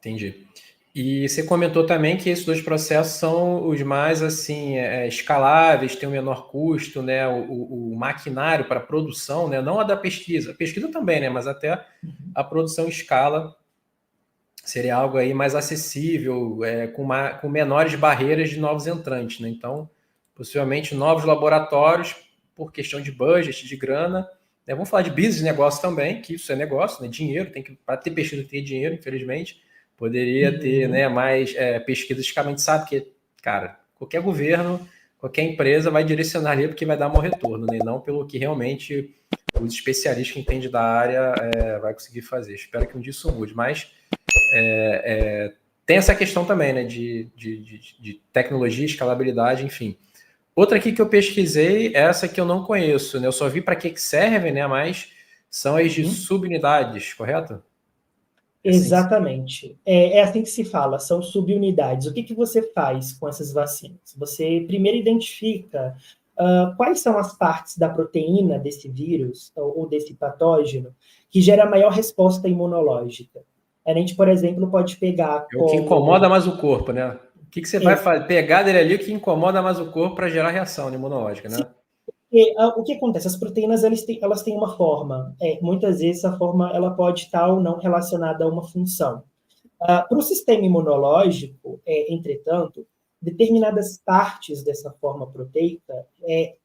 Entendi. E você comentou também que esses dois processos são os mais assim escaláveis, têm o menor custo, né? O maquinário para produção, né? Não a da pesquisa. A pesquisa também, né? Mas até a produção em escala seria algo aí mais acessível, com menores barreiras de novos entrantes, né? Então, possivelmente novos laboratórios, por questão de budget, de grana, né? Vamos falar de business, negócio também, que isso é negócio, né? Dinheiro, para ter pesquisa tem que ter dinheiro, infelizmente. Poderia ter, né, mais pesquisas que a gente sabe que, cara, qualquer governo, qualquer empresa vai direcionar ali porque vai dar um retorno, né? E não pelo que realmente os especialistas que entendem da área vai conseguir fazer. Espero que um dia isso mude, mas tem essa questão também, né, de tecnologia, escalabilidade, enfim. Outra aqui que eu pesquisei, essa que eu não conheço, né? Eu só vi para que servem, né? Mas são as de subunidades, correto? Exatamente. É assim que se fala, são subunidades. O que você faz com essas vacinas? Você primeiro identifica quais são as partes da proteína desse vírus ou desse patógeno que gera maior resposta imunológica. A gente, por exemplo, pode pegar É o que incomoda mais o corpo, né? O que você vai fazer? Pegar dele ali o que incomoda mais o corpo para gerar reação imunológica, né? O que acontece? As proteínas elas têm uma forma. Muitas vezes a forma ela pode estar ou não relacionada a uma função. Para o sistema imunológico, entretanto, determinadas partes dessa forma proteica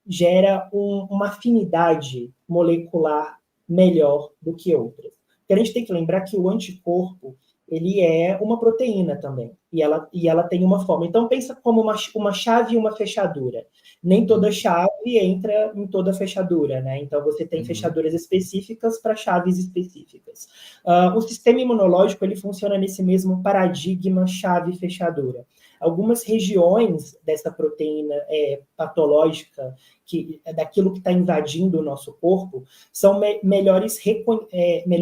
gera uma afinidade molecular melhor do que outras. Porque a gente tem que lembrar que o anticorpo ele é uma proteína também, e ela tem uma forma. Então, pensa como uma chave e uma fechadura. Nem toda chave entra em toda fechadura, né? Então, você tem fechaduras específicas para chaves específicas. O sistema imunológico ele funciona nesse mesmo paradigma chave-fechadura. Algumas regiões dessa proteína patológica, daquilo que está invadindo o nosso corpo, são melhor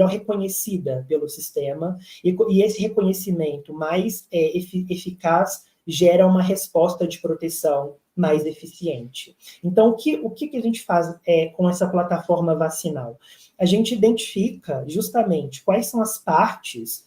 reconhecida pelo sistema, e esse reconhecimento mais eficaz gera uma resposta de proteção mais eficiente. Então, o que a gente faz com essa plataforma vacinal? A gente identifica justamente quais são as partes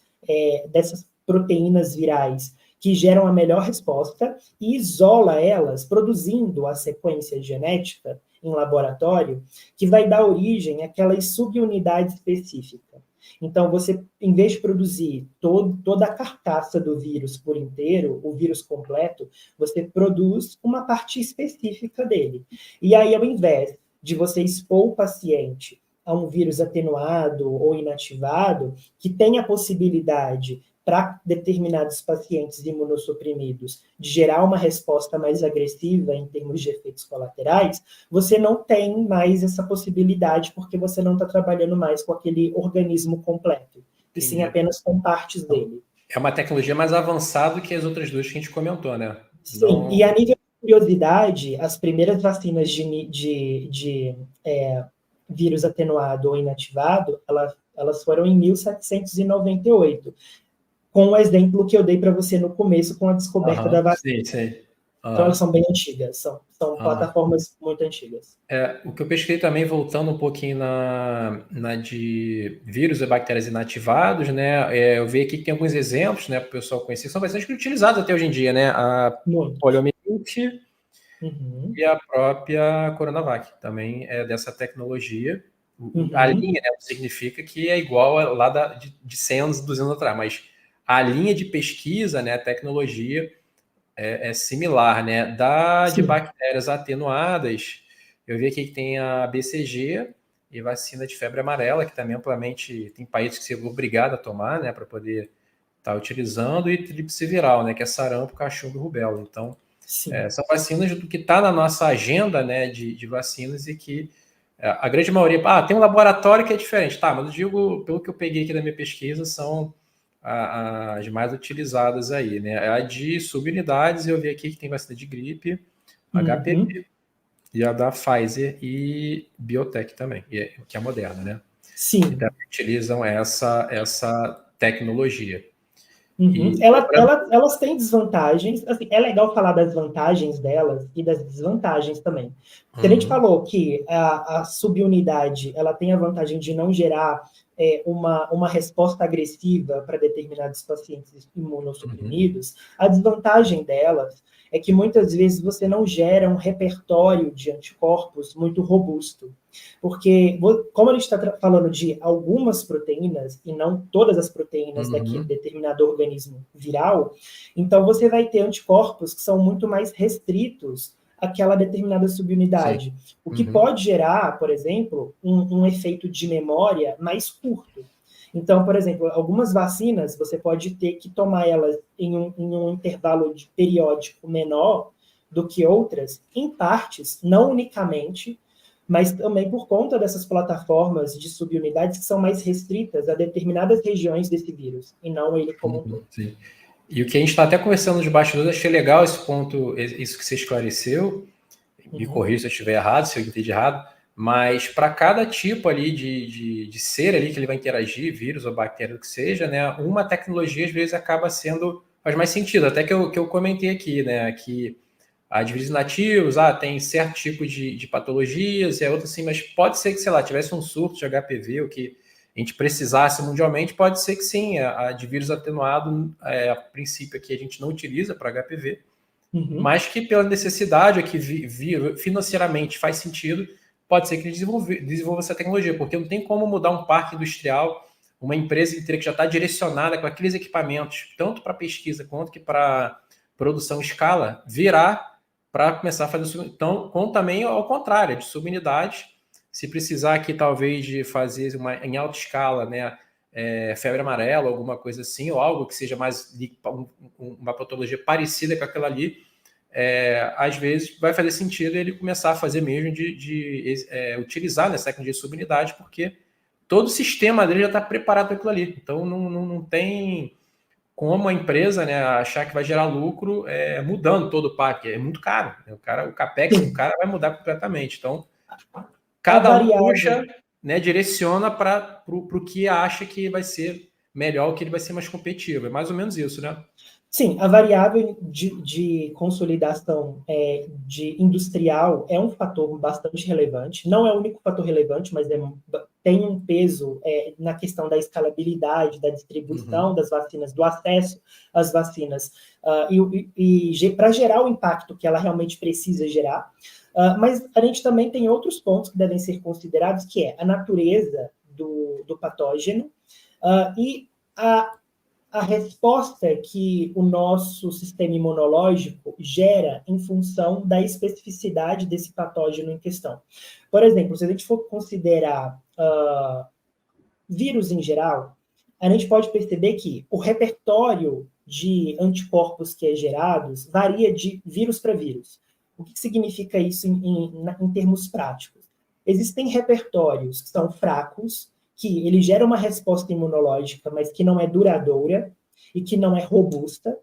dessas proteínas virais que geram a melhor resposta e isola elas, produzindo a sequência genética em laboratório, que vai dar origem àquelas subunidades específicas. Então, você, em vez de produzir toda a carcaça do vírus por inteiro, o vírus completo, você produz uma parte específica dele. E aí, ao invés de você expor o paciente a um vírus atenuado ou inativado, que tem a possibilidade para determinados pacientes imunossuprimidos de gerar uma resposta mais agressiva em termos de efeitos colaterais, você não tem mais essa possibilidade porque você não está trabalhando mais com aquele organismo completo, e sim apenas com partes dele. É uma tecnologia mais avançada que as outras duas que a gente comentou, né? Sim, e a nível de curiosidade, as primeiras vacinas de vírus atenuado ou inativado, elas foram em 1798. Com o exemplo que eu dei para você no começo, com a descoberta da vacina. Sim. Então, elas são bem antigas, são plataformas muito antigas. O que eu pesquisei também, voltando um pouquinho na de vírus e bactérias inativados, né? Eu vi aqui que tem alguns exemplos, né, para o pessoal conhecer, que são bastante utilizados até hoje em dia, né? A poliomielite e a própria Coronavac também é dessa tecnologia. A linha, né, significa que é igual lá de 100 anos, 200 anos atrás, mas a linha de pesquisa, né, a tecnologia é similar, né? De bactérias atenuadas, eu vi aqui que tem a BCG e vacina de febre amarela, que também amplamente tem países que você é obrigado a tomar, né, para poder estar utilizando, e tríplice viral, né, que é sarampo, cachumba e rubéola. Então, são vacinas do que está na nossa agenda, né, de vacinas, e que a grande maioria... tem um laboratório que é diferente. Tá, mas eu digo, pelo que eu peguei aqui da minha pesquisa, são as mais utilizadas aí, né? A de subunidades, eu vi aqui que tem vacina de gripe, HPV, e a da Pfizer e Biotech também, que é moderna, né? Sim. Que também utilizam essa tecnologia. Elas têm desvantagens. Assim, é legal falar das vantagens delas e das desvantagens também. A gente falou que a subunidade ela tem a vantagem de não gerar uma resposta agressiva para determinados pacientes imunossuprimidos, a desvantagem delas é que muitas vezes você não gera um repertório de anticorpos muito robusto. Porque, como a gente está falando de algumas proteínas, e não todas as proteínas daquele determinado organismo viral, então você vai ter anticorpos que são muito mais restritos àquela determinada subunidade. Sim. O que pode gerar, por exemplo, um efeito de memória mais curto. Então, por exemplo, algumas vacinas, você pode ter que tomar elas em um intervalo periódico menor do que outras, em partes, não unicamente, mas também por conta dessas plataformas de subunidades que são mais restritas a determinadas regiões desse vírus, e não ele como um todo. Sim. E o que a gente está até conversando nos bastidores, achei legal esse ponto, isso que você esclareceu, me corrija se eu estiver errado, se eu entendi errado, mas para cada tipo ali de ser ali que ele vai interagir, vírus ou bactéria, o que seja, né, uma tecnologia às vezes acaba sendo, faz mais sentido, até que eu comentei aqui, né, que há de vírus nativos, tem certo tipo de patologias, outra assim, mas pode ser que, sei lá, tivesse um surto de HPV, o que a gente precisasse mundialmente, pode ser que sim, a de vírus atenuado, a princípio aqui a gente não utiliza para HPV, mas que pela necessidade, que financeiramente faz sentido, pode ser que ele desenvolva essa tecnologia, porque não tem como mudar um parque industrial, uma empresa inteira que já está direcionada com aqueles equipamentos, tanto para pesquisa quanto que para produção em escala, virar para começar a fazer. Então, como também ao contrário, de subunidades, se precisar aqui talvez de fazer em alta escala, né, febre amarela, alguma coisa assim, ou algo que seja mais uma patologia parecida com aquela ali, às vezes vai fazer sentido ele começar a fazer mesmo de utilizar nessa tecnologia de subunidade, porque todo o sistema dele já está preparado para aquilo ali. Então não tem como a empresa, né, achar que vai gerar lucro mudando todo o parque. É muito caro. Né? O capex do cara vai mudar completamente. Então, cada um puxa, né, direciona para o que acha que vai ser melhor, que ele vai ser mais competitivo. É mais ou menos isso, né? Sim, a variável de consolidação de industrial é um fator bastante relevante. Não é o único fator relevante, mas tem um peso na questão da escalabilidade, da distribuição das vacinas, do acesso às vacinas, e para gerar o impacto que ela realmente precisa gerar. Mas a gente também tem outros pontos que devem ser considerados, que é a natureza do patógeno e a resposta que o nosso sistema imunológico gera em função da especificidade desse patógeno em questão. Por exemplo, se a gente for considerar vírus em geral, a gente pode perceber que o repertório de anticorpos que é gerados varia de vírus para vírus. O que significa isso em termos práticos? Existem repertórios que são fracos, que ele gera uma resposta imunológica, mas que não é duradoura e que não é robusta,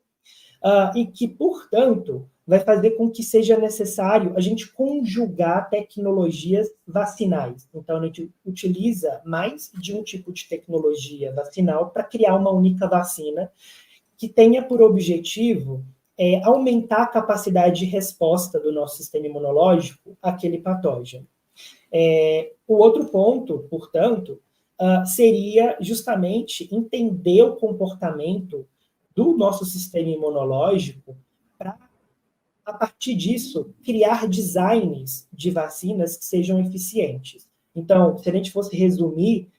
e que, portanto, vai fazer com que seja necessário a gente conjugar tecnologias vacinais. Então, a gente utiliza mais de um tipo de tecnologia vacinal para criar uma única vacina que tenha por objetivo aumentar a capacidade de resposta do nosso sistema imunológico àquele patógeno. O outro ponto, portanto, seria justamente entender o comportamento do nosso sistema imunológico para, a partir disso, criar designs de vacinas que sejam eficientes. Então, se a gente fosse resumir,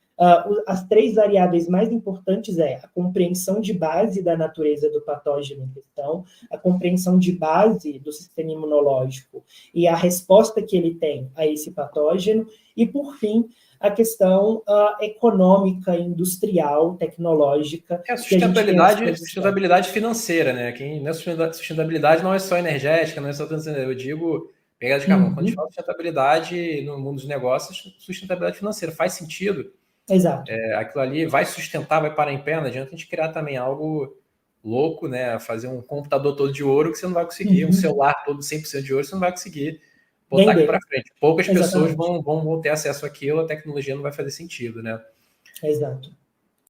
as três variáveis mais importantes a compreensão de base da natureza do patógeno em questão, a compreensão de base do sistema imunológico e a resposta que ele tem a esse patógeno, e, por fim, a questão econômica, industrial, tecnológica. A sustentabilidade financeira, né? Sustentabilidade não é só energética, não é só... Eu digo, pegada de carbono. Quando a gente fala de sustentabilidade no mundo dos negócios, sustentabilidade financeira faz sentido. Exato. Aquilo ali vai sustentar, vai parar em pé, não adianta a gente criar também algo louco, né? Fazer um computador todo de ouro que você não vai conseguir, um celular todo 100% de ouro, você não vai conseguir botar aqui para frente. Poucas pessoas vão ter acesso àquilo, a tecnologia não vai fazer sentido, né? Exato.